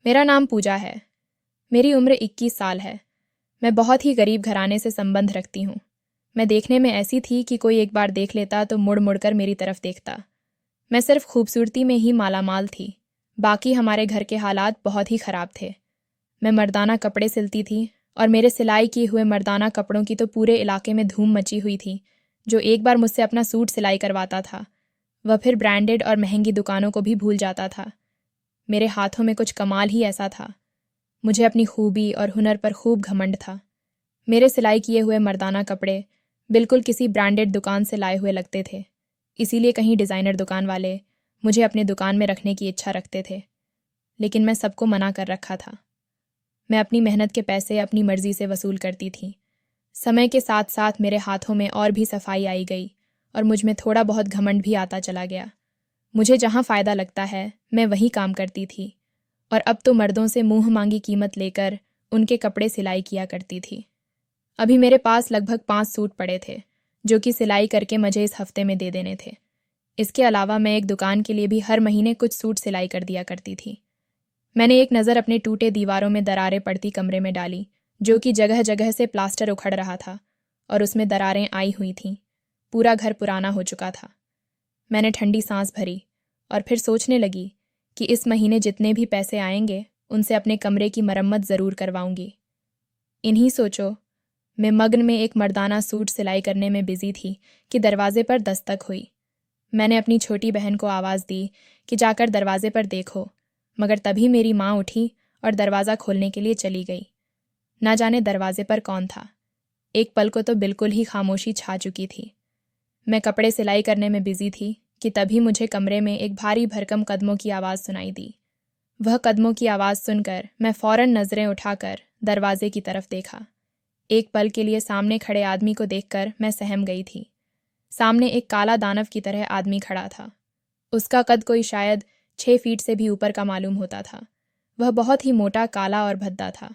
मेरा नाम पूजा है। मेरी उम्र 21 साल है। मैं बहुत ही गरीब घराने से संबंध रखती हूँ। मैं देखने में ऐसी थी कि कोई एक बार देख लेता तो मुड़ मुड़ कर मेरी तरफ देखता। मैं सिर्फ खूबसूरती में ही मालामाल थी। बाकी हमारे घर के हालात बहुत ही ख़राब थे। मैं मर्दाना कपड़े सिलती थी और मेरे सिलाई किए हुए मर्दाना कपड़ों की तो पूरे इलाके में धूम मची हुई थी। जो एक बार मुझसे अपना सूट सिलाई करवाता था वह फिर ब्रांडेड और महंगी दुकानों को भी भूल जाता था। मेरे हाथों में कुछ कमाल ही ऐसा था। मुझे अपनी खूबी और हुनर पर खूब घमंड था। मेरे सिलाई किए हुए मर्दाना कपड़े बिल्कुल किसी ब्रांडेड दुकान से लाए हुए लगते थे। इसीलिए कहीं डिज़ाइनर दुकान वाले मुझे अपने दुकान में रखने की इच्छा रखते थे, लेकिन मैं सबको मना कर रखा था। मैं अपनी मेहनत के पैसे अपनी मर्जी से वसूल करती थी। समय के साथ साथ मेरे हाथों में और भी सफाई आई गई और मुझ में थोड़ा बहुत घमंड भी आता चला गया। मुझे जहाँ फ़ायदा लगता है मैं वहीं काम करती थी और अब तो मर्दों से मुंह मांगी कीमत लेकर उनके कपड़े सिलाई किया करती थी। अभी मेरे पास लगभग 5 सूट पड़े थे जो कि सिलाई करके मुझे इस हफ्ते में दे देने थे। इसके अलावा मैं एक दुकान के लिए भी हर महीने कुछ सूट सिलाई कर दिया करती थी। मैंने एक नज़र अपने टूटे दीवारों में दरारें पड़ती कमरे में डाली जो कि जगह जगह से प्लास्टर उखड़ रहा था और उसमें दरारें आई हुई थीं। पूरा घर पुराना हो चुका था। मैंने ठंडी सांस भरी और फिर सोचने लगी कि इस महीने जितने भी पैसे आएंगे उनसे अपने कमरे की मरम्मत ज़रूर करवाऊंगी। इन्हीं सोचो मैं मग्न में एक मर्दाना सूट सिलाई करने में बिजी थी कि दरवाजे पर दस्तक हुई। मैंने अपनी छोटी बहन को आवाज़ दी कि जाकर दरवाजे पर देखो, मगर तभी मेरी माँ उठी और दरवाज़ा खोलने के लिए चली गई। ना जाने दरवाजे पर कौन था। एक पल को तो बिल्कुल ही खामोशी छा चुकी थी। मैं कपड़े सिलाई करने में बिजी थी कि तभी मुझे कमरे में एक भारी भरकम कदमों की आवाज़ सुनाई दी। वह कदमों की आवाज़ सुनकर मैं फ़ौरन नज़रें उठाकर दरवाजे की तरफ देखा। एक पल के लिए सामने खड़े आदमी को देखकर मैं सहम गई थी। सामने एक काला दानव की तरह आदमी खड़ा था। उसका कद कोई शायद 6 फीट से भी ऊपर का मालूम होता था। वह बहुत ही मोटा, काला और भद्दा था।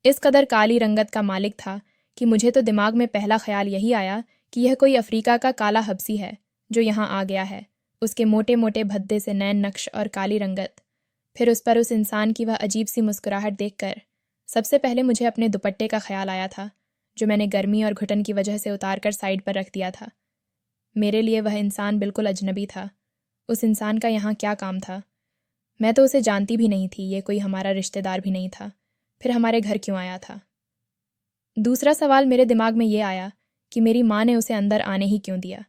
इस कदर काली रंगत का मालिक था कि मुझे तो दिमाग में पहला ख्याल यही आया कि यह कोई अफ्रीका का काला हबसी है जो यहाँ आ गया है। उसके मोटे मोटे भद्दे से नैन नक्श और काली रंगत, फिर उस पर उस इंसान की वह अजीब सी मुस्कुराहट देखकर सबसे पहले मुझे अपने दुपट्टे का ख्याल आया था जो मैंने गर्मी और घुटन की वजह से उतार कर साइड पर रख दिया था। मेरे लिए वह इंसान बिल्कुल अजनबी था। उस इंसान का यहाँ क्या काम था? मैं तो उसे जानती भी नहीं थी। ये कोई हमारा रिश्तेदार भी नहीं था। फिर हमारे घर क्यों आया था? दूसरा सवाल मेरे दिमाग में ये आया कि मेरी माँ ने उसे अंदर आने ही क्यों दिया,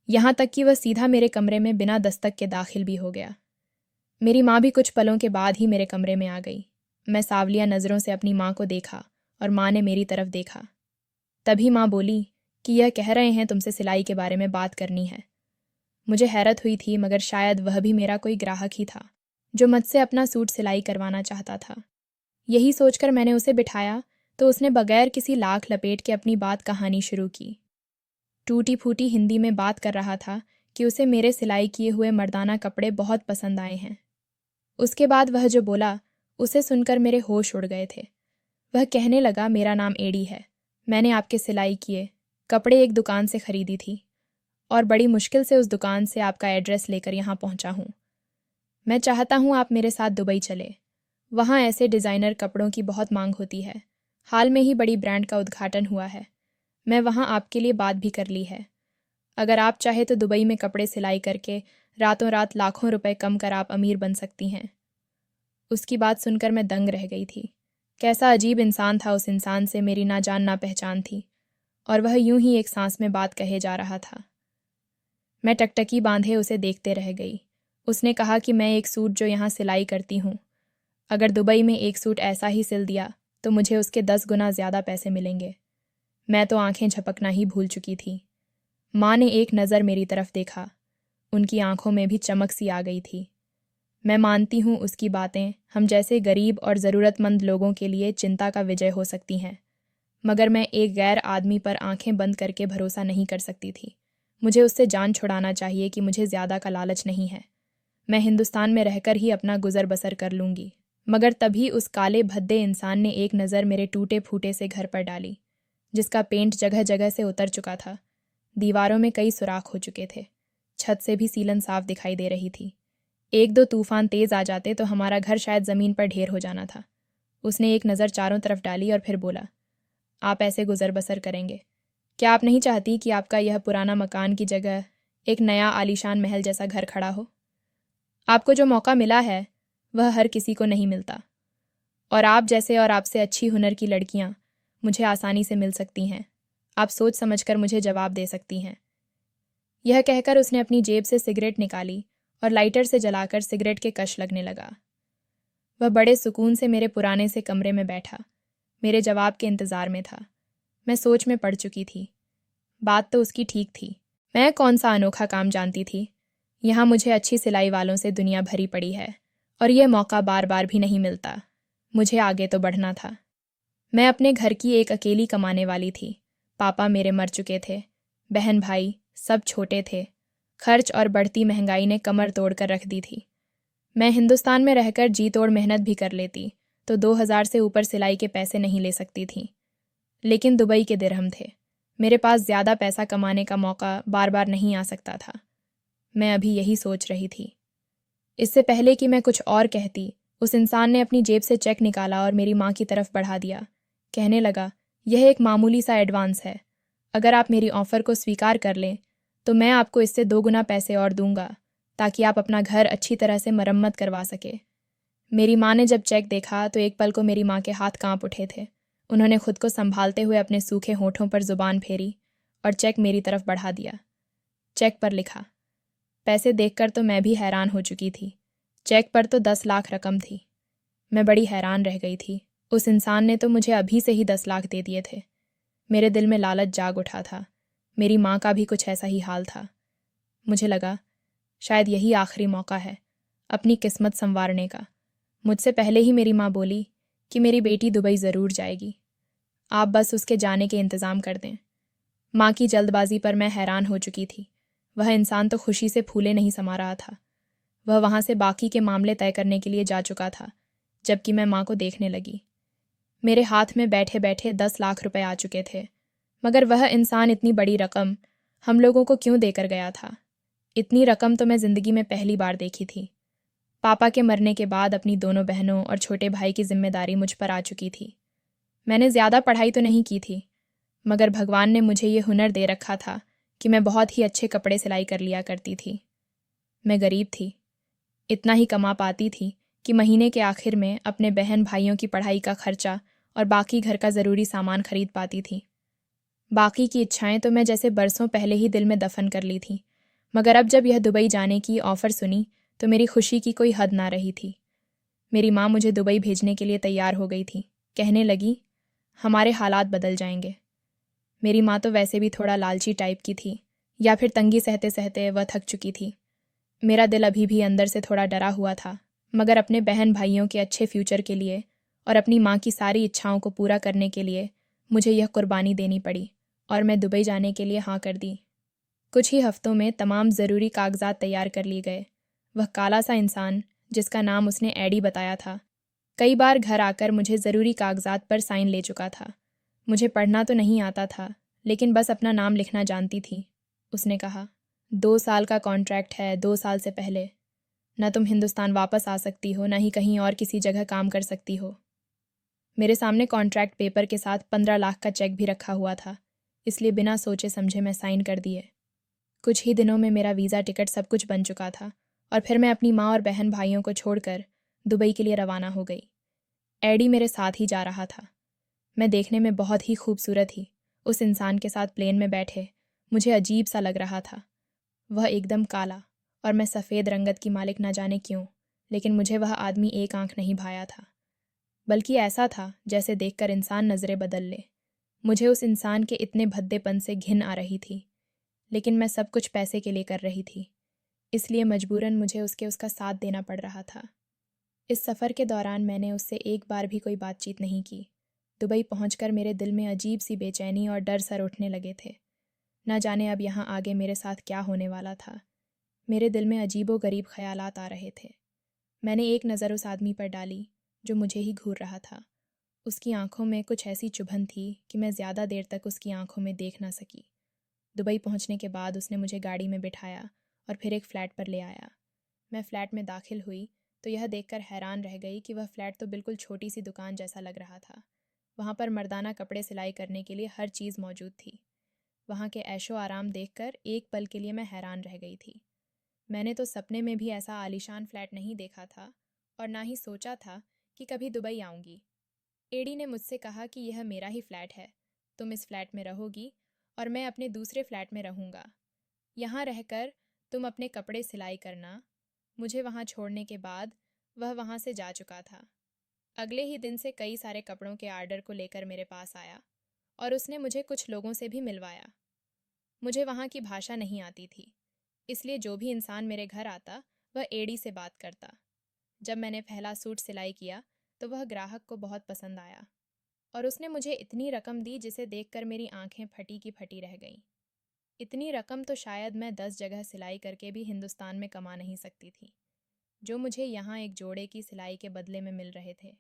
यहाँ तक कि वह सीधा मेरे कमरे में बिना दस्तक के दाखिल भी हो गया। मेरी माँ भी कुछ पलों के बाद ही मेरे कमरे में आ गई। मैं सावलिया नज़रों से अपनी माँ को देखा और माँ ने मेरी तरफ देखा। तभी माँ बोली कि यह कह रहे हैं तुमसे सिलाई के बारे में बात करनी है। मुझे हैरत हुई थी, मगर शायद वह भी मेरा कोई ग्राहक ही था जो मुझसे अपना सूट सिलाई करवाना चाहता था। यही सोचकर मैंने उसे बिठाया तो उसने बगैर किसी लाख लपेट के अपनी बात कहानी शुरू की। टूटी फूटी हिंदी में बात कर रहा था कि उसे मेरे सिलाई किए हुए मर्दाना कपड़े बहुत पसंद आए हैं। उसके बाद वह जो बोला उसे सुनकर मेरे होश उड़ गए थे। वह कहने लगा, मेरा नाम एडी है। मैंने आपके सिलाई किए कपड़े एक दुकान से खरीदी थी और बड़ी मुश्किल से उस दुकान से आपका एड्रेस लेकर यहाँ पहुँचा हूँ। मैं चाहता हूँ आप मेरे साथ दुबई चले। वहाँ ऐसे डिज़ाइनर कपड़ों की बहुत मांग होती है। हाल में ही बड़ी ब्रांड का उद्घाटन हुआ है। मैं वहाँ आपके लिए बात भी कर ली है। अगर आप चाहे तो दुबई में कपड़े सिलाई करके रातों रात लाखों रुपए कम कर आप अमीर बन सकती हैं। उसकी बात सुनकर मैं दंग रह गई थी। कैसा अजीब इंसान था। उस इंसान से मेरी ना जान ना पहचान थी और वह यूं ही एक सांस में बात कहे जा रहा था। मैं टकटकी बांधे उसे देखते रह गई। उसने कहा कि मैं एक सूट जो यहाँ सिलाई करती हूँ, अगर दुबई में एक सूट ऐसा ही सिल दिया तो मुझे उसके 10 गुना ज़्यादा पैसे मिलेंगे। मैं तो आंखें झपकना ही भूल चुकी थी। माँ ने एक नज़र मेरी तरफ देखा। उनकी आंखों में भी चमक सी आ गई थी। मैं मानती हूँ उसकी बातें हम जैसे गरीब और ज़रूरतमंद लोगों के लिए चिंता का विजय हो सकती हैं, मगर मैं एक गैर आदमी पर आंखें बंद करके भरोसा नहीं कर सकती थी। मुझे उससे जान छुड़ाना चाहिए कि मुझे ज़्यादा का लालच नहीं है। मैं हिंदुस्तान में रहकर ही अपना गुजर बसर कर लूँगी। मगर तभी उस काले भद्दे इंसान ने एक नज़र मेरे टूटे फूटे से घर पर डाली, जिसका पेंट जगह जगह से उतर चुका था। दीवारों में कई सुराख हो चुके थे। छत से भी सीलन साफ दिखाई दे रही थी। एक दो तूफान तेज आ जाते तो हमारा घर शायद ज़मीन पर ढेर हो जाना था। उसने एक नज़र चारों तरफ डाली और फिर बोला, आप ऐसे गुजर बसर करेंगे? क्या आप नहीं चाहती कि आपका यह पुराना मकान की जगह एक नया आलीशान महल जैसा घर खड़ा हो? आपको जो मौका मिला है वह हर किसी को नहीं मिलता, और आप जैसे और आपसे अच्छी हुनर की लड़कियां मुझे आसानी से मिल सकती हैं। आप सोच समझकर मुझे जवाब दे सकती हैं। यह कहकर उसने अपनी जेब से सिगरेट निकाली और लाइटर से जलाकर सिगरेट के कश लगने लगा। वह बड़े सुकून से मेरे पुराने से कमरे में बैठा, मेरे जवाब के इंतज़ार में था। मैं सोच में पड़ चुकी थी। बात तो उसकी ठीक थी। मैं कौन सा अनोखा काम जानती थी? यहाँ मुझे अच्छी सिलाई वालों से दुनिया भरी पड़ी है, और यह मौका बार बार भी नहीं मिलता। मुझे आगे तो बढ़ना था। मैं अपने घर की एक अकेली कमाने वाली थी। पापा मेरे मर चुके थे। बहन भाई सब छोटे थे। खर्च और बढ़ती महंगाई ने कमर तोड़कर रख दी थी। मैं हिंदुस्तान में रहकर जी तोड़ मेहनत भी कर लेती तो 2000 से ऊपर सिलाई के पैसे नहीं ले सकती थी। लेकिन दुबई के दिरहम थे। मेरे पास ज़्यादा पैसा कमाने का मौका बार बार नहीं आ सकता था। मैं अभी यही सोच रही थी। इससे पहले कि मैं कुछ और कहती, उस इंसान ने अपनी जेब से चेक निकाला और मेरी माँ की तरफ बढ़ा दिया। कहने लगा, यह एक मामूली सा एडवांस है। अगर आप मेरी ऑफ़र को स्वीकार कर लें तो मैं आपको इससे 2 गुना पैसे और दूंगा, ताकि आप अपना घर अच्छी तरह से मरम्मत करवा सके। मेरी माँ ने जब चेक देखा तो एक पल को मेरी माँ के हाथ कांप उठे थे। उन्होंने खुद को संभालते हुए अपने सूखे होठों पर जुबान फेरी और चेक मेरी तरफ बढ़ा दिया। चेक पर लिखा। पैसे देखकर तो मैं भी हैरान हो चुकी थी। चेक पर तो 10 लाख रकम थी। मैं बड़ी हैरान रह गई थी। उस इंसान ने तो मुझे अभी से ही 10 लाख दे दिए थे। मेरे दिल में लालच जाग उठा था। मेरी माँ का भी कुछ ऐसा ही हाल था। मुझे लगा, शायद यही आखिरी मौका है अपनी किस्मत संवारने का। मुझसे पहले ही मेरी माँ बोली कि मेरी बेटी दुबई ज़रूर जाएगी, आप बस उसके जाने के इंतज़ाम कर दें। माँ की जल्दबाजी पर मैं हैरान हो चुकी थी। वह इंसान तो खुशी से फूले नहीं समा रहा था। वह वहाँ से बाकी के मामले तय करने के लिए जा चुका था, जबकि मैं माँ को देखने लगी। मेरे हाथ में बैठे बैठे 10 लाख रुपए आ चुके थे, मगर वह इंसान इतनी बड़ी रकम हम लोगों को क्यों देकर गया था? इतनी रकम तो मैं ज़िंदगी में पहली बार देखी थी। पापा के मरने के बाद अपनी दोनों बहनों और छोटे भाई की जिम्मेदारी मुझ पर आ चुकी थी। मैंने ज़्यादा पढ़ाई तो नहीं की थी, मगर भगवान ने मुझे ये हुनर दे रखा था कि मैं बहुत ही अच्छे कपड़े सिलाई कर लिया करती थी। मैं गरीब थी। इतना ही कमा पाती थी कि महीने के आखिर में अपने बहन भाइयों की पढ़ाई का खर्चा और बाकी घर का ज़रूरी सामान खरीद पाती थी। बाकी की इच्छाएं तो मैं जैसे बरसों पहले ही दिल में दफन कर ली थी, मगर अब जब यह दुबई जाने की ऑफ़र सुनी तो मेरी खुशी की कोई हद ना रही थी। मेरी माँ मुझे दुबई भेजने के लिए तैयार हो गई थी। कहने लगी, हमारे हालात बदल जाएंगे। मेरी माँ तो वैसे भी थोड़ा लालची टाइप की थी, या फिर तंगी सहते सहते वह थक चुकी थी। मेरा दिल अभी भी अंदर से थोड़ा डरा हुआ था, मगर अपने बहन भाइयों के अच्छे फ्यूचर के लिए और अपनी माँ की सारी इच्छाओं को पूरा करने के लिए मुझे यह कुर्बानी देनी पड़ी, और मैं दुबई जाने के लिए हाँ कर दी। कुछ ही हफ्तों में तमाम ज़रूरी कागजात तैयार कर लिए गए। वह काला सा इंसान, जिसका नाम उसने एडी बताया था, कई बार घर आकर मुझे ज़रूरी कागजात पर साइन ले चुका था। मुझे पढ़ना तो नहीं आता था, लेकिन बस अपना नाम लिखना जानती थी। उसने कहा, 2 साल का कॉन्ट्रैक्ट है, 2 साल से पहले न तुम हिंदुस्तान वापस आ सकती हो, न ही कहीं और किसी जगह काम कर सकती हो। मेरे सामने कॉन्ट्रैक्ट पेपर के साथ 15 लाख का चेक भी रखा हुआ था, इसलिए बिना सोचे समझे मैं साइन कर दिए। कुछ ही दिनों में मेरा वीज़ा, टिकट सब कुछ बन चुका था, और फिर मैं अपनी माँ और बहन भाइयों को छोड़कर दुबई के लिए रवाना हो गई। एडी मेरे साथ ही जा रहा था। मैं देखने में बहुत ही खूबसूरत थी। उस इंसान के साथ प्लेन में बैठे मुझे अजीब सा लग रहा था। वह एकदम काला और मैं सफ़ेद रंगत की मालिक, ना जाने क्यों, लेकिन मुझे वह आदमी एक आंख नहीं भाया था। बल्कि ऐसा था जैसे देखकर इंसान नज़रें बदल ले। मुझे उस इंसान के इतने भद्देपन से घिन आ रही थी, लेकिन मैं सब कुछ पैसे के लिए कर रही थी, इसलिए मजबूरन मुझे उसका साथ देना पड़ रहा था। इस सफ़र के दौरान मैंने उससे एक बार भी कोई बातचीत नहीं की। दुबई पहुंचकर मेरे दिल में अजीब सी बेचैनी और डर सर उठने लगे थे। न जाने अब यहाँ आगे मेरे साथ क्या होने वाला था। मेरे दिल में अजीबो गरीब ख्यालात आ रहे थे। मैंने एक नज़र उस आदमी पर डाली जो मुझे ही घूर रहा था। उसकी आंखों में कुछ ऐसी चुभन थी कि मैं ज़्यादा देर तक उसकी आंखों में देख ना सकी। दुबई पहुंचने के बाद उसने मुझे गाड़ी में बिठाया और फिर एक फ़्लैट पर ले आया। मैं फ़्लैट में दाखिल हुई तो यह देखकर हैरान रह गई कि वह फ़्लैट तो बिल्कुल छोटी सी दुकान जैसा लग रहा था। वहाँ पर मर्दाना कपड़े सिलाई करने के लिए हर चीज़ मौजूद थी। वहाँ के ऐशो आराम देखकर एक पल के लिए मैं हैरान रह गई थी। मैंने तो सपने में भी ऐसा आलीशान फ़्लैट नहीं देखा था और ना ही सोचा था कि कभी दुबई आऊँगी। एडी ने मुझसे कहा कि यह मेरा ही फ्लैट है, तुम इस फ्लैट में रहोगी और मैं अपने दूसरे फ्लैट में रहूँगा। यहाँ रहकर तुम अपने कपड़े सिलाई करना। मुझे वहाँ छोड़ने के बाद वह वहाँ से जा चुका था। अगले ही दिन से कई सारे कपड़ों के आर्डर को लेकर मेरे पास आया और उसने मुझे कुछ लोगों से भी मिलवाया। मुझे वहाँ की भाषा नहीं आती थी, इसलिए जो भी इंसान मेरे घर आता वह एडी से बात करता। जब मैंने पहला सूट सिलाई किया तो वह ग्राहक को बहुत पसंद आया और उसने मुझे इतनी रकम दी जिसे देखकर मेरी आंखें फटी की फटी रह गईं। इतनी रकम तो शायद मैं 10 जगह सिलाई करके भी हिंदुस्तान में कमा नहीं सकती थी, जो मुझे यहाँ एक जोड़े की सिलाई के बदले में मिल रहे थे।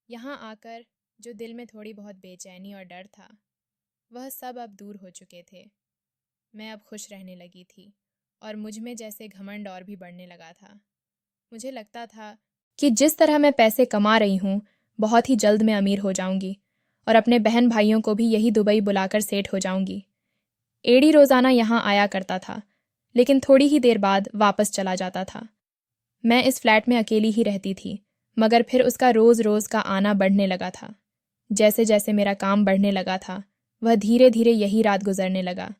यहाँ आकर जो दिल में थोड़ी बहुत बेचैनी और डर था, वह सब अब दूर हो चुके थे। मैं अब खुश रहने लगी थी और मुझ में जैसे घमंड और भी बढ़ने लगा था। मुझे लगता था कि जिस तरह मैं पैसे कमा रही हूँ, बहुत ही जल्द मैं अमीर हो जाऊंगी और अपने बहन भाइयों को भी यही दुबई बुलाकर सेट हो जाऊंगी। एडी रोज़ाना यहाँ आया करता था, लेकिन थोड़ी ही देर बाद वापस चला जाता था। मैं इस फ्लैट में अकेली ही रहती थी, मगर फिर उसका रोज़ रोज़ का आना बढ़ने लगा था। जैसे जैसे मेरा काम बढ़ने लगा था, वह धीरे धीरे यही रात गुजरने लगा।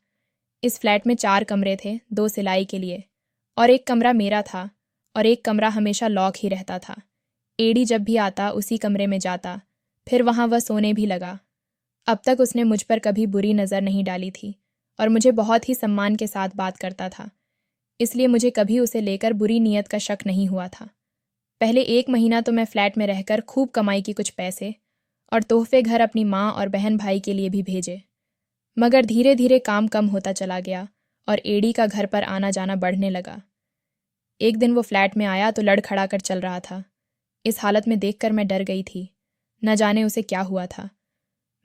इस फ्लैट में 4 कमरे थे, 2 सिलाई के लिए, और एक कमरा मेरा था और एक कमरा हमेशा लॉक ही रहता था। एडी जब भी आता उसी कमरे में जाता, फिर वहाँ वह सोने भी लगा। अब तक उसने मुझ पर कभी बुरी नज़र नहीं डाली थी और मुझे बहुत ही सम्मान के साथ बात करता था, इसलिए मुझे कभी उसे लेकर बुरी नीयत का शक नहीं हुआ था। पहले 1 महीना तो मैं फ्लैट में रहकर खूब कमाई की कुछ पैसे और तोहफे घर अपनी माँ और बहन भाई के लिए भी भेजे, मगर धीरे धीरे काम कम होता चला गया और एडी का घर पर आना जाना बढ़ने लगा। एक दिन वो फ्लैट में आया तो लड़खड़ा कर चल रहा था। इस हालत में देखकर मैं डर गई थी, न जाने उसे क्या हुआ था।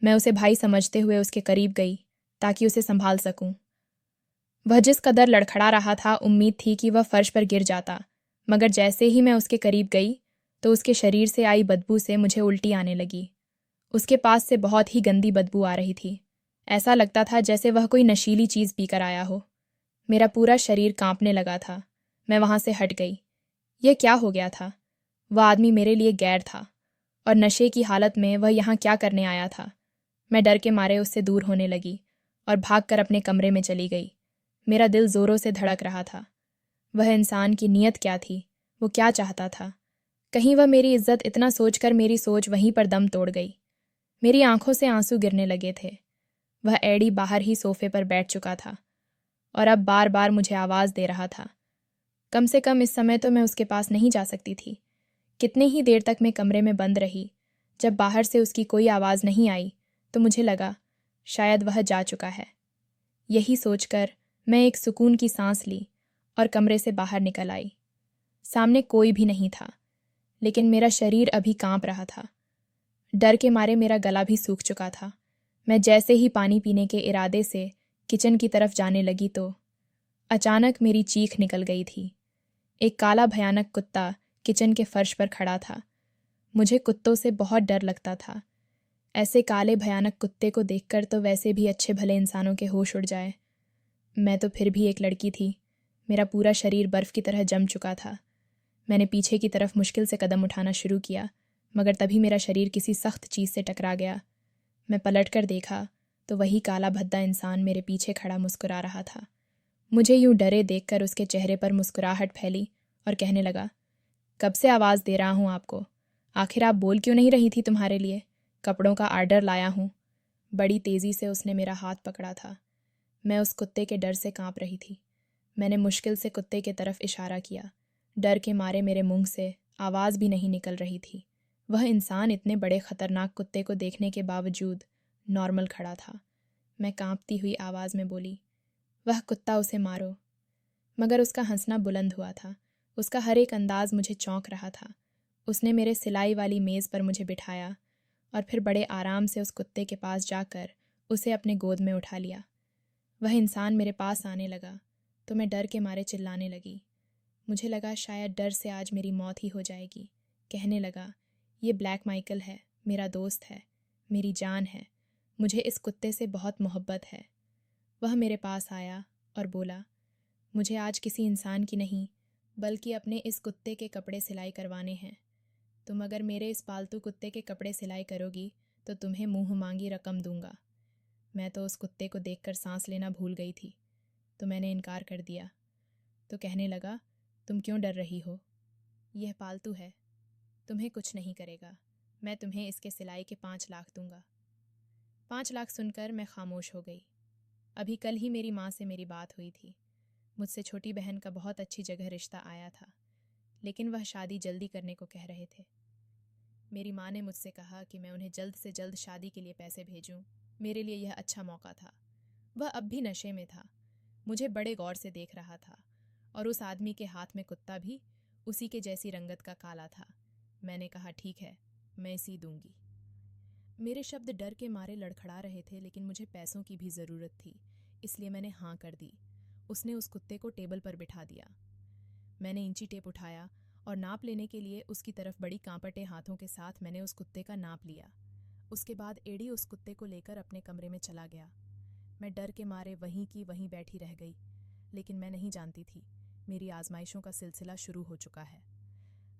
मैं उसे भाई समझते हुए उसके करीब गई ताकि उसे संभाल सकूं। वह जिस कदर लड़खड़ा रहा था, उम्मीद थी कि वह फर्श पर गिर जाता, मगर जैसे ही मैं उसके करीब गई तो उसके शरीर से आई बदबू से मुझे उल्टी आने लगी। उसके पास से बहुत ही गंदी बदबू आ रही थी। ऐसा लगता था जैसे वह कोई नशीली चीज़ पीकर आया हो। मेरा पूरा शरीर कांपने लगा था। मैं वहाँ से हट गई। यह क्या हो गया था? वह आदमी मेरे लिए गैर था और नशे की हालत में वह यहाँ क्या करने आया था? मैं डर के मारे उससे दूर होने लगी और भागकर अपने कमरे में चली गई। मेरा दिल जोरों से धड़क रहा था। वह इंसान की नीयत क्या थी? वो क्या चाहता था? कहीं वह मेरी इज्जत, इतना सोचकर मेरी सोच वहीं पर दम तोड़ गई। मेरी आंखों से आंसू गिरने लगे थे। वह एडी बाहर ही सोफे पर बैठ चुका था और अब बार बार मुझे आवाज़ दे रहा था। कम से कम इस समय तो मैं उसके पास नहीं जा सकती थी। कितनी ही देर तक मैं कमरे में बंद रही। जब बाहर से उसकी कोई आवाज़ नहीं आई तो मुझे लगा शायद वह जा चुका है। यही सोचकर मैं एक सुकून की सांस ली और कमरे से बाहर निकल आई। सामने कोई भी नहीं था, लेकिन मेरा शरीर अभी कांप रहा था। डर के मारे मेरा गला भी सूख चुका था। मैं जैसे ही पानी पीने के इरादे से किचन की तरफ जाने लगी तो अचानक मेरी चीख निकल गई थी। एक काला भयानक कुत्ता किचन के फर्श पर खड़ा था। मुझे कुत्तों से बहुत डर लगता था। ऐसे काले भयानक कुत्ते को देखकर तो वैसे भी अच्छे भले इंसानों के होश उड़ जाए। मैं तो फिर भी एक लड़की थी। मेरा पूरा शरीर बर्फ़ की तरह जम चुका था। मैंने पीछे की तरफ मुश्किल से कदम उठाना शुरू किया, मगर तभी मेरा शरीर किसी सख्त चीज़ से टकरा गया। मैं पलट कर देखा तो वही काला भद्दा इंसान मेरे पीछे खड़ा मुस्कुरा रहा था। मुझे यूं डरे देखकर उसके चेहरे पर मुस्कुराहट फैली और कहने लगा, कब से आवाज़ दे रहा हूँ आपको, आखिर आप बोल क्यों नहीं रही थी? तुम्हारे लिए कपड़ों का आर्डर लाया हूँ। बड़ी तेज़ी से उसने मेरा हाथ पकड़ा था। मैं उस कुत्ते के डर से कांप रही थी। मैंने मुश्किल से कुत्ते की तरफ इशारा किया। डर के मारे मेरे मुंह से आवाज़ भी नहीं निकल रही थी। वह इंसान इतने बड़े खतरनाक कुत्ते को देखने के बावजूद नॉर्मल खड़ा था। मैं कांपती हुई आवाज़ में बोली, वह कुत्ता, उसे मारो। मगर उसका हंसना बुलंद हुआ था। उसका हर एक अंदाज मुझे चौंक रहा था। उसने मेरे सिलाई वाली मेज़ पर मुझे बिठाया और फिर बड़े आराम से उस कुत्ते के पास जाकर उसे अपने गोद में उठा लिया। वह इंसान मेरे पास आने लगा तो मैं डर के मारे चिल्लाने लगी। मुझे लगा शायद डर से आज मेरी मौत ही हो जाएगी। कहने लगा, ये ब्लैक माइकल है, मेरा दोस्त है, मेरी जान है, मुझे इस कुत्ते से बहुत मोहब्बत है। वह मेरे पास आया और बोला, मुझे आज किसी इंसान की नहीं बल्कि अपने इस कुत्ते के कपड़े सिलाई करवाने हैं। तुम अगर मेरे इस पालतू कुत्ते के कपड़े सिलाई करोगी तो तुम्हें मुंह मांगी रकम दूंगा। मैं तो उस कुत्ते को देखकर सांस लेना भूल गई थी, तो मैंने इनकार कर दिया। तो कहने लगा, तुम क्यों डर रही हो? यह पालतू है, तुम्हें कुछ नहीं करेगा। मैं तुम्हें इसके सिलाई के 5 लाख दूंगा। 5 लाख सुनकर मैं खामोश हो गई। अभी कल ही मेरी माँ से मेरी बात हुई थी। मुझसे छोटी बहन का बहुत अच्छी जगह रिश्ता आया था, लेकिन वह शादी जल्दी करने को कह रहे थे। मेरी माँ ने मुझसे कहा कि मैं उन्हें जल्द से जल्द शादी के लिए पैसे भेजूं। मेरे लिए यह अच्छा मौका था। वह अब भी नशे में था, मुझे बड़े गौर से देख रहा था, और उस आदमी के हाथ में कुत्ता भी उसी के जैसी रंगत का काला था। मैंने कहा, ठीक है, मैं इसी दूंगी। मेरे शब्द डर के मारे लड़खड़ा रहे थे, लेकिन मुझे पैसों की भी ज़रूरत थी, इसलिए मैंने हाँ कर दी। उसने उस कुत्ते को टेबल पर बिठा दिया। मैंने इंची टेप उठाया और नाप लेने के लिए उसकी तरफ बड़ी कांपटे हाथों के साथ मैंने उस कुत्ते का नाप लिया। उसके बाद एडी उस कुत्ते को लेकर अपने कमरे में चला गया। मैं डर के मारे वहीं की वहीं बैठी रह गई, लेकिन मैं नहीं जानती थी मेरी आजमाइशों का सिलसिला शुरू हो चुका है।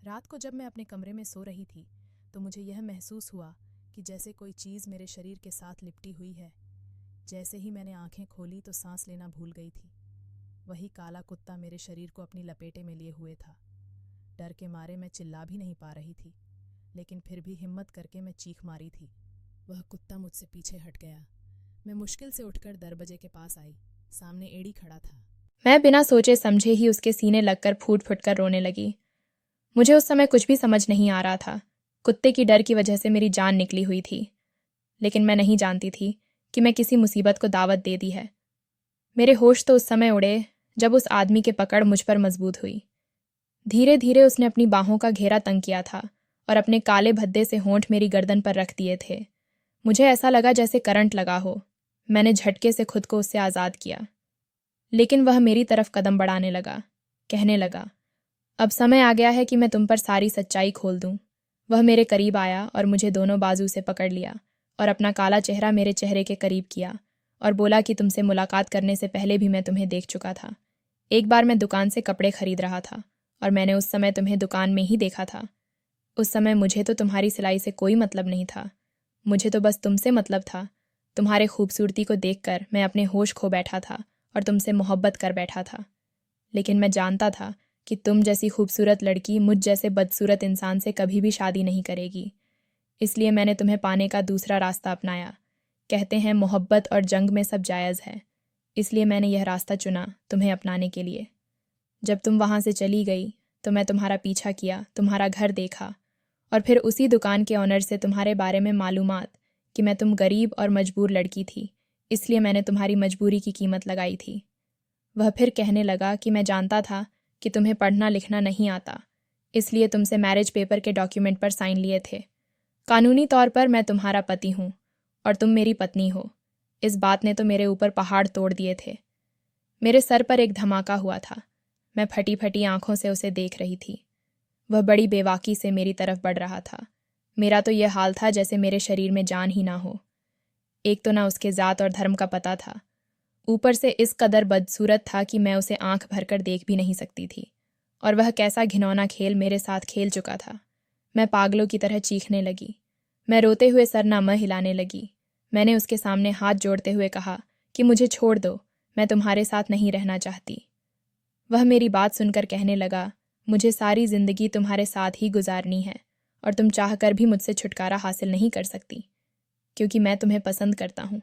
रात को जब मैं अपने कमरे में सो रही थी तो मुझे यह महसूस हुआ कि जैसे कोई चीज़ मेरे शरीर के साथ लिपटी हुई है। जैसे ही मैंने आंखें खोली तो सांस लेना भूल गई थी। वही काला कुत्ता मेरे शरीर को अपनी लपेटे में लिए हुए था। डर के मारे मैं चिल्ला भी नहीं पा रही थी, लेकिन फिर भी हिम्मत करके मैं चीख मारी थी। वह कुत्ता मुझसे पीछे हट गया। मैं मुश्किल से उठकर दरवाजे के पास आई। सामने एडी खड़ा था। मैं बिना सोचे समझे ही उसके सीने लगकर फूट फूट कर रोने लगी। मुझे उस समय कुछ भी समझ नहीं आ रहा था। कुत्ते की डर की वजह से मेरी जान निकली हुई थी, लेकिन मैं नहीं जानती थी कि मैं किसी मुसीबत को दावत दे दी है। मेरे होश तो उस समय उड़े जब उस आदमी के पकड़ मुझ पर मजबूत हुई। धीरे धीरे उसने अपनी बाहों का घेरा तंग किया था और अपने काले भद्दे से होंठ मेरी गर्दन पर रख दिए थे। मुझे ऐसा लगा जैसे करंट लगा हो। मैंने झटके से खुद को उससे आज़ाद किया, लेकिन वह मेरी तरफ कदम बढ़ाने लगा। कहने लगा, अब समय आ गया है कि मैं तुम पर सारी सच्चाई खोल दूं। वह मेरे करीब आया और मुझे दोनों बाजू से पकड़ लिया और अपना काला चेहरा मेरे चेहरे के करीब किया और बोला कि तुमसे मुलाकात करने से पहले भी मैं तुम्हें देख चुका था। एक बार मैं दुकान से कपड़े खरीद रहा था और मैंने उस समय तुम्हें दुकान में ही देखा था। उस समय मुझे तो तुम्हारी सिलाई से कोई मतलब नहीं था। मुझे तो बस तुमसे मतलब था। तुम्हारे खूबसूरती को देखकर मैं अपने होश खो बैठा था और तुमसे मोहब्बत कर बैठा था। लेकिन मैं जानता था कि तुम जैसी खूबसूरत लड़की मुझ जैसे बदसूरत इंसान से कभी भी शादी नहीं करेगी। इसलिए मैंने तुम्हें पाने का दूसरा रास्ता अपनाया। कहते हैं मोहब्बत और जंग में सब जायज़ है, इसलिए मैंने यह रास्ता चुना तुम्हें अपनाने के लिए। जब तुम वहाँ से चली गई तो मैं तुम्हारा पीछा किया, तुम्हारा घर देखा और फिर उसी दुकान के ऑनर से तुम्हारे बारे में मालूमात कि मैं तुम गरीब और मजबूर लड़की थी, इसलिए मैंने तुम्हारी मजबूरी की कीमत लगाई थी। वह फिर कहने लगा कि मैं जानता था कि तुम्हें पढ़ना लिखना नहीं आता, इसलिए तुमसे मैरिज पेपर के डॉक्यूमेंट पर साइन लिए थे। कानूनी तौर पर मैं तुम्हारा पति हूँ और तुम मेरी पत्नी हो। इस बात ने तो मेरे ऊपर पहाड़ तोड़ दिए थे। मेरे सर पर एक धमाका हुआ था। मैं फटी फटी आंखों से उसे देख रही थी। वह बड़ी बेवाकी से मेरी तरफ बढ़ रहा था। मेरा तो यह हाल था जैसे मेरे शरीर में जान ही ना हो। एक तो ना उसके ज़ात और धर्म का पता था, ऊपर से इस कदर बदसूरत था कि मैं उसे आंख भरकर देख भी नहीं सकती थी। और वह कैसा घिनौना खेल मेरे साथ खेल चुका था। मैं पागलों की तरह चीखने लगी। मैं रोते हुए सरनामा हिलाने लगी। मैंने उसके सामने हाथ जोड़ते हुए कहा कि मुझे छोड़ दो, मैं तुम्हारे साथ नहीं रहना चाहती। वह मेरी बात सुनकर कहने लगा, मुझे सारी जिंदगी तुम्हारे साथ ही गुजारनी है और तुम चाहकर भी मुझसे छुटकारा हासिल नहीं कर सकती, क्योंकि मैं तुम्हें पसंद करता हूँ।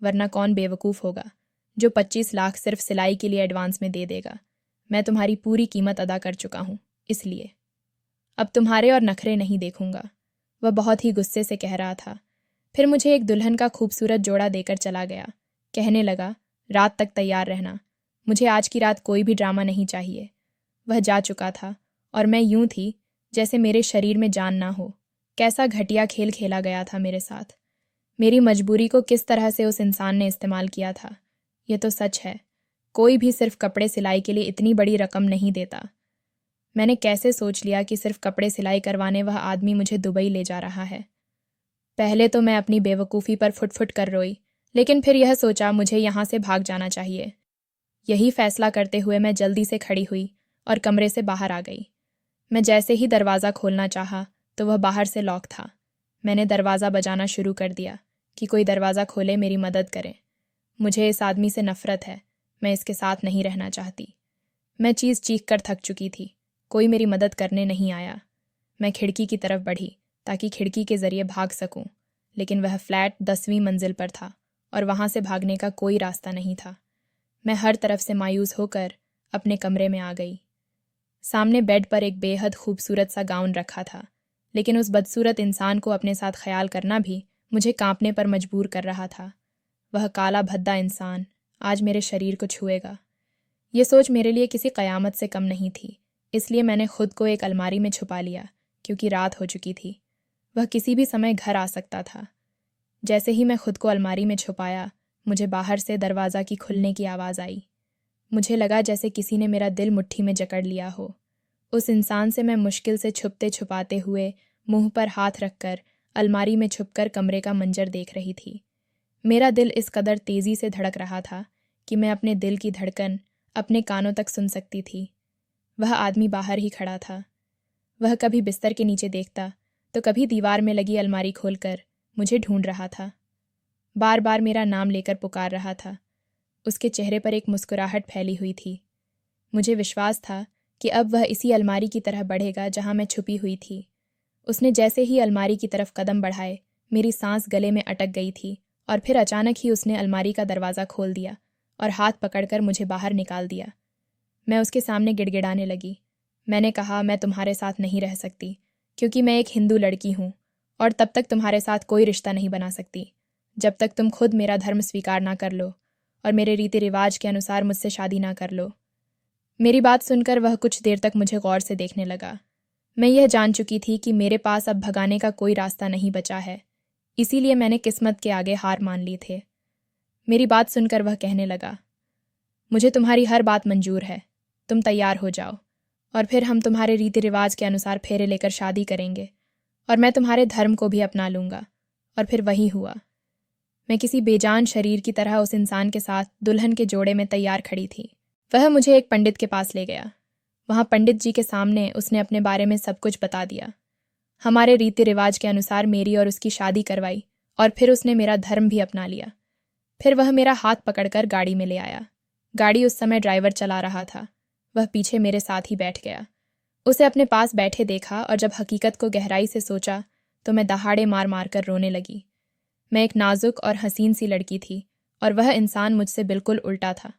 वरना कौन बेवकूफ़ होगा जो 25 लाख सिर्फ सिलाई के लिए एडवांस में दे देगा। मैं तुम्हारी पूरी कीमत अदा कर चुका हूँ, इसलिए अब तुम्हारे और नखरे नहीं देखूंगा। वह बहुत ही गुस्से से कह रहा था। फिर मुझे एक दुल्हन का खूबसूरत जोड़ा देकर चला गया। कहने लगा, रात तक तैयार रहना, मुझे आज की रात कोई भी ड्रामा नहीं चाहिए। वह जा चुका था और मैं यूं थी जैसे मेरे शरीर में जान ना हो। कैसा घटिया खेल खेला गया था मेरे साथ। मेरी मजबूरी को किस तरह से उस इंसान ने इस्तेमाल किया था। यह तो सच है, कोई भी सिर्फ कपड़े सिलाई के लिए इतनी बड़ी रकम नहीं देता। मैंने कैसे सोच लिया कि सिर्फ कपड़े सिलाई करवाने वह आदमी मुझे दुबई ले जा रहा है। पहले तो मैं अपनी बेवकूफ़ी पर फुट-फुट कर रोई, लेकिन फिर यह सोचा मुझे यहाँ से भाग जाना चाहिए। यही फैसला करते हुए मैं जल्दी से खड़ी हुई और कमरे से बाहर आ गई। मैं जैसे ही दरवाज़ा खोलना चाहा तो वह बाहर से लॉक था। मैंने दरवाज़ा बजाना शुरू कर दिया कि कोई दरवाज़ा खोले, मेरी मदद करे। मुझे इस आदमी से नफ़रत है, मैं इसके साथ नहीं रहना चाहती। मैं चीख कर थक चुकी थी, कोई मेरी मदद करने नहीं आया। मैं खिड़की की तरफ बढ़ी ताकि खिड़की के ज़रिए भाग सकूं, लेकिन वह फ्लैट 10वीं मंजिल पर था और वहाँ से भागने का कोई रास्ता नहीं था। मैं हर तरफ से मायूस होकर अपने कमरे में आ गई। सामने बेड पर एक बेहद खूबसूरत सा गाउन रखा था, लेकिन उस बदसूरत इंसान को अपने साथ ख्याल करना भी मुझे कांपने पर मजबूर कर रहा था। वह काला भद्दा इंसान आज मेरे शरीर को छुएगा। ये सोच मेरे लिए किसी क़यामत से कम नहीं थी, इसलिए मैंने खुद को एक अलमारी में छुपा लिया, क्योंकि रात हो चुकी थी। वह किसी भी समय घर आ सकता था। जैसे ही मैं खुद को अलमारी में छुपाया, मुझे बाहर से दरवाज़ा की खुलने की आवाज़ आई। मुझे लगा जैसे किसी ने मेरा दिल मुट्ठी में जकड़ लिया हो। उस इंसान से मैं मुश्किल से छुपते छुपाते हुए मुंह पर हाथ रखकर अलमारी में छुपकर कमरे का मंजर देख रही थी। मेरा दिल इस कदर तेज़ी से धड़क रहा था कि मैं अपने दिल की धड़कन अपने कानों तक सुन सकती थी। वह आदमी बाहर ही खड़ा था। वह कभी बिस्तर के नीचे देखता तो कभी दीवार में लगी अलमारी खोलकर मुझे ढूंढ रहा था। बार बार मेरा नाम लेकर पुकार रहा था। उसके चेहरे पर एक मुस्कुराहट फैली हुई थी। मुझे विश्वास था कि अब वह इसी अलमारी की तरह बढ़ेगा जहां मैं छुपी हुई थी। उसने जैसे ही अलमारी की तरफ कदम बढ़ाए, मेरी सांस गले में अटक गई थी और फिर अचानक ही उसने अलमारी का दरवाज़ा खोल दिया और हाथ पकड़कर मुझे बाहर निकाल दिया। मैं उसके सामने गिड़गिड़ाने लगी। मैंने कहा, मैं तुम्हारे साथ नहीं रह सकती, क्योंकि मैं एक हिंदू लड़की हूँ और तब तक तुम्हारे साथ कोई रिश्ता नहीं बना सकती जब तक तुम खुद मेरा धर्म स्वीकार ना कर लो और मेरे रीति रिवाज के अनुसार मुझसे शादी ना कर लो। मेरी बात सुनकर वह कुछ देर तक मुझे गौर से देखने लगा। मैं यह जान चुकी थी कि मेरे पास अब भगाने का कोई रास्ता नहीं बचा है, इसीलिए मैंने किस्मत के आगे हार मान ली थे। मेरी बात सुनकर वह कहने लगा, मुझे तुम्हारी हर बात मंजूर है, तुम तैयार हो जाओ और फिर हम तुम्हारे रीति रिवाज के अनुसार फेरे लेकर शादी करेंगे और मैं तुम्हारे धर्म को भी अपना लूँगा। और फिर वही हुआ। मैं किसी बेजान शरीर की तरह उस इंसान के साथ दुल्हन के जोड़े में तैयार खड़ी थी। वह मुझे एक पंडित के पास ले गया। वहाँ पंडित जी के सामने उसने अपने बारे में सब कुछ बता दिया। हमारे रीति रिवाज के अनुसार मेरी और उसकी शादी करवाई और फिर उसने मेरा धर्म भी अपना लिया। फिर वह मेरा हाथ पकड़कर गाड़ी में ले आया। गाड़ी उस समय ड्राइवर चला रहा था। वह पीछे मेरे साथ ही बैठ गया। उसे अपने पास बैठे देखा और जब हकीकत को गहराई से सोचा तो मैं दहाड़े मार मार कर रोने लगी। मैं एक नाजुक और हसीन सी लड़की थी और वह इंसान मुझसे बिल्कुल उल्टा था।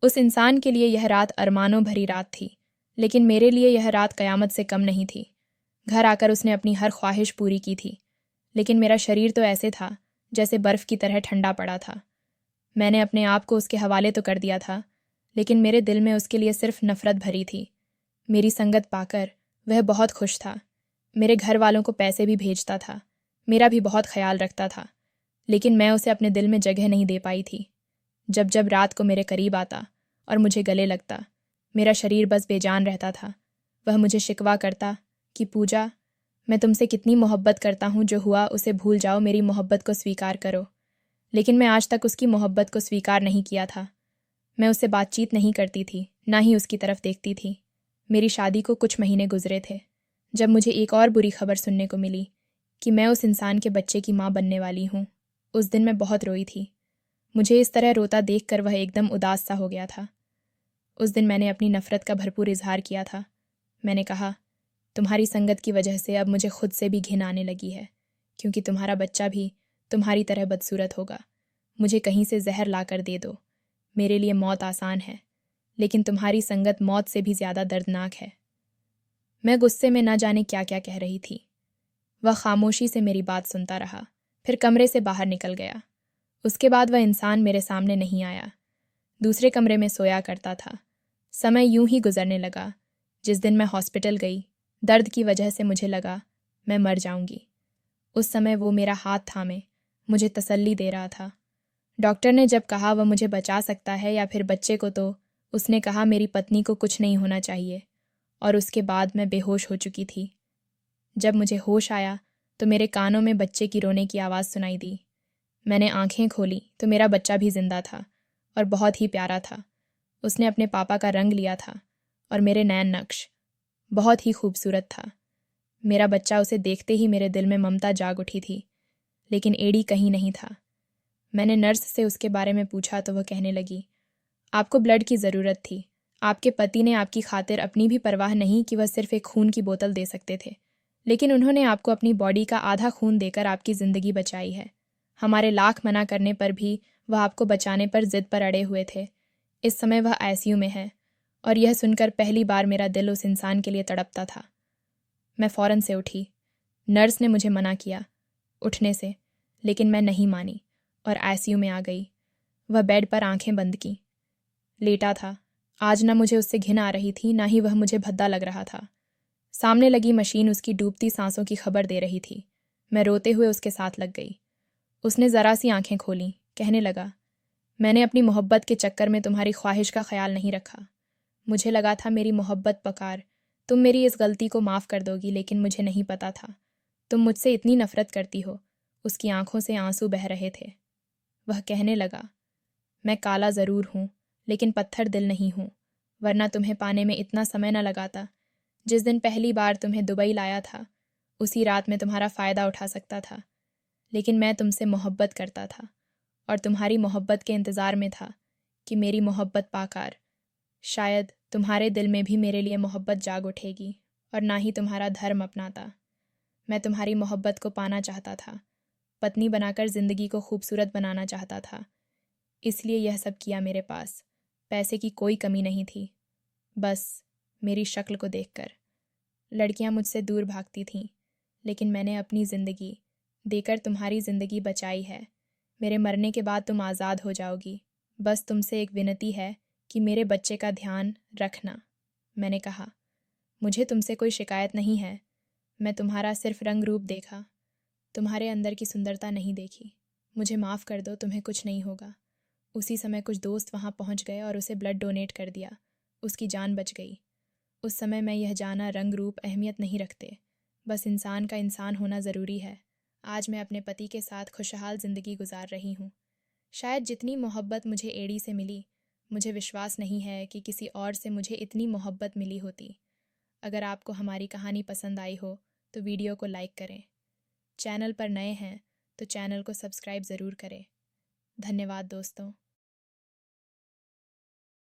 उस इंसान के लिए यह रात अरमानों भरी रात थी, लेकिन मेरे लिए यह रात कयामत से कम नहीं थी। घर आकर उसने अपनी हर ख्वाहिश पूरी की थी, लेकिन मेरा शरीर तो ऐसे था जैसे बर्फ़ की तरह ठंडा पड़ा था। मैंने अपने आप को उसके हवाले तो कर दिया था, लेकिन मेरे दिल में उसके लिए सिर्फ नफ़रत भरी थी। मेरी संगत पाकर वह बहुत खुश था। मेरे घर वालों को पैसे भी भेजता था, मेरा भी बहुत ख्याल रखता था, लेकिन मैं उसे अपने दिल में जगह नहीं दे पाई थी। जब जब रात को मेरे करीब आता और मुझे गले लगता, मेरा शरीर बस बेजान रहता था। वह मुझे शिकवा करता कि पूजा, मैं तुमसे कितनी मोहब्बत करता हूँ, जो हुआ उसे भूल जाओ, मेरी मोहब्बत को स्वीकार करो। लेकिन मैं आज तक उसकी मोहब्बत को स्वीकार नहीं किया था। मैं उससे बातचीत नहीं करती थी, ना ही उसकी तरफ देखती थी। मेरी शादी को कुछ महीने गुजरे थे जब मुझे एक और बुरी खबर सुनने को मिली कि मैं उस इंसान के बच्चे की माँ बनने वाली हूँ। उस दिन मैं बहुत रोई थी। मुझे इस तरह रोता देखकर वह एकदम उदास सा हो गया था। उस दिन मैंने अपनी नफ़रत का भरपूर इजहार किया था। मैंने कहा, तुम्हारी संगत की वजह से अब मुझे खुद से भी घिन आने लगी है, क्योंकि तुम्हारा बच्चा भी तुम्हारी तरह बदसूरत होगा। मुझे कहीं से जहर ला कर दे दो। मेरे लिए मौत आसान है, लेकिन तुम्हारी संगत मौत से भी ज़्यादा दर्दनाक है। मैं गुस्से में न जाने क्या क्या कह रही थी। वह खामोशी से मेरी बात सुनता रहा, फिर कमरे से बाहर निकल गया। उसके बाद वह इंसान मेरे सामने नहीं आया। दूसरे कमरे में सोया करता था। समय यूं ही गुजरने लगा। जिस दिन मैं हॉस्पिटल गई, दर्द की वजह से मुझे लगा मैं मर जाऊंगी। उस समय वो मेरा हाथ थामे मुझे तसल्ली दे रहा था। डॉक्टर ने जब कहा वह मुझे बचा सकता है या फिर बच्चे को, तो उसने कहा मेरी पत्नी को कुछ नहीं होना चाहिए और उसके बाद मैं बेहोश हो चुकी थी। जब मुझे होश आया तो मेरे कानों में बच्चे की रोने की आवाज़ सुनाई दी। मैंने आंखें खोली तो मेरा बच्चा भी जिंदा था और बहुत ही प्यारा था। उसने अपने पापा का रंग लिया था और मेरे नैन नक्श। बहुत ही खूबसूरत था। मेरा बच्चा उसे देखते ही मेरे दिल में ममता जाग उठी थी, लेकिन एडी कहीं नहीं था। मैंने नर्स से उसके बारे में पूछा तो वह कहने लगी, आपको ब्लड की ज़रूरत थी। आपके पति ने आपकी खातिर अपनी भी परवाह नहीं कि वह सिर्फ एक खून की बोतल दे सकते थे, लेकिन उन्होंने आपको अपनी बॉडी का आधा खून देकर आपकी ज़िंदगी बचाई है। हमारे लाख मना करने पर भी वह आपको बचाने पर ज़िद पर अड़े हुए थे। इस समय वह आईसीयू में है और यह सुनकर पहली बार मेरा दिल उस इंसान के लिए तड़पता था। मैं फ़ौरन से उठी। नर्स ने मुझे मना किया उठने से, लेकिन मैं नहीं मानी और आईसीयू में आ गई। वह बेड पर आंखें बंद की लेटा था। आज ना मुझे उससे घिन आ रही थी, ना ही वह मुझे भद्दा लग रहा था। सामने लगी मशीन उसकी डूबती सांसों की खबर दे रही थी। मैं रोते हुए उसके साथ लग गई। उसने ज़रा सी आंखें खोलीं, कहने लगा, मैंने अपनी मोहब्बत के चक्कर में तुम्हारी ख्वाहिश का ख्याल नहीं रखा। मुझे लगा था मेरी मोहब्बत पकार, तुम मेरी इस गलती को माफ़ कर दोगी, लेकिन मुझे नहीं पता था तुम मुझसे इतनी नफ़रत करती हो। उसकी आंखों से आंसू बह रहे थे। वह कहने लगा, मैं काला ज़रूर हूँ, लेकिन पत्थर दिल नहीं हूँ, वरना तुम्हें पाने में इतना समय न लगाता। जिस दिन पहली बार तुम्हें दुबई लाया था, उसी रात में तुम्हारा फ़ायदा उठा सकता था, लेकिन मैं तुमसे मोहब्बत करता था और तुम्हारी मोहब्बत के इंतज़ार में था कि मेरी मोहब्बत पाकार। शायद तुम्हारे दिल में भी मेरे लिए मोहब्बत जाग उठेगी और ना ही तुम्हारा धर्म अपनाता। मैं तुम्हारी मोहब्बत को पाना चाहता था, पत्नी बनाकर ज़िंदगी को खूबसूरत बनाना चाहता था, इसलिए यह सब किया। मेरे पास पैसे की कोई कमी नहीं थी, बस मेरी शक्ल को देखकर लड़कियां मुझसे दूर भागती थीं, लेकिन मैंने अपनी ज़िंदगी देकर तुम्हारी ज़िंदगी बचाई है। मेरे मरने के बाद तुम आज़ाद हो जाओगी। बस तुमसे एक विनती है कि मेरे बच्चे का ध्यान रखना। मैंने कहा, मुझे तुमसे कोई शिकायत नहीं है। मैं तुम्हारा सिर्फ रंग रूप देखा, तुम्हारे अंदर की सुंदरता नहीं देखी। मुझे माफ़ कर दो, तुम्हें कुछ नहीं होगा। उसी समय कुछ दोस्त वहाँ पहुँच गए और उसे ब्लड डोनेट कर दिया। उसकी जान बच गई। उस समय मैं यह जाना रंग रूप अहमियत नहीं रखते, बस इंसान का इंसान होना ज़रूरी है। आज मैं अपने पति के साथ खुशहाल ज़िंदगी गुजार रही हूँ। शायद जितनी मोहब्बत मुझे एडी से मिली, मुझे विश्वास नहीं है कि किसी और से मुझे इतनी मोहब्बत मिली होती। अगर आपको हमारी कहानी पसंद आई हो तो वीडियो को लाइक करें। चैनल पर नए हैं तो चैनल को सब्सक्राइब ज़रूर करें। धन्यवाद दोस्तों।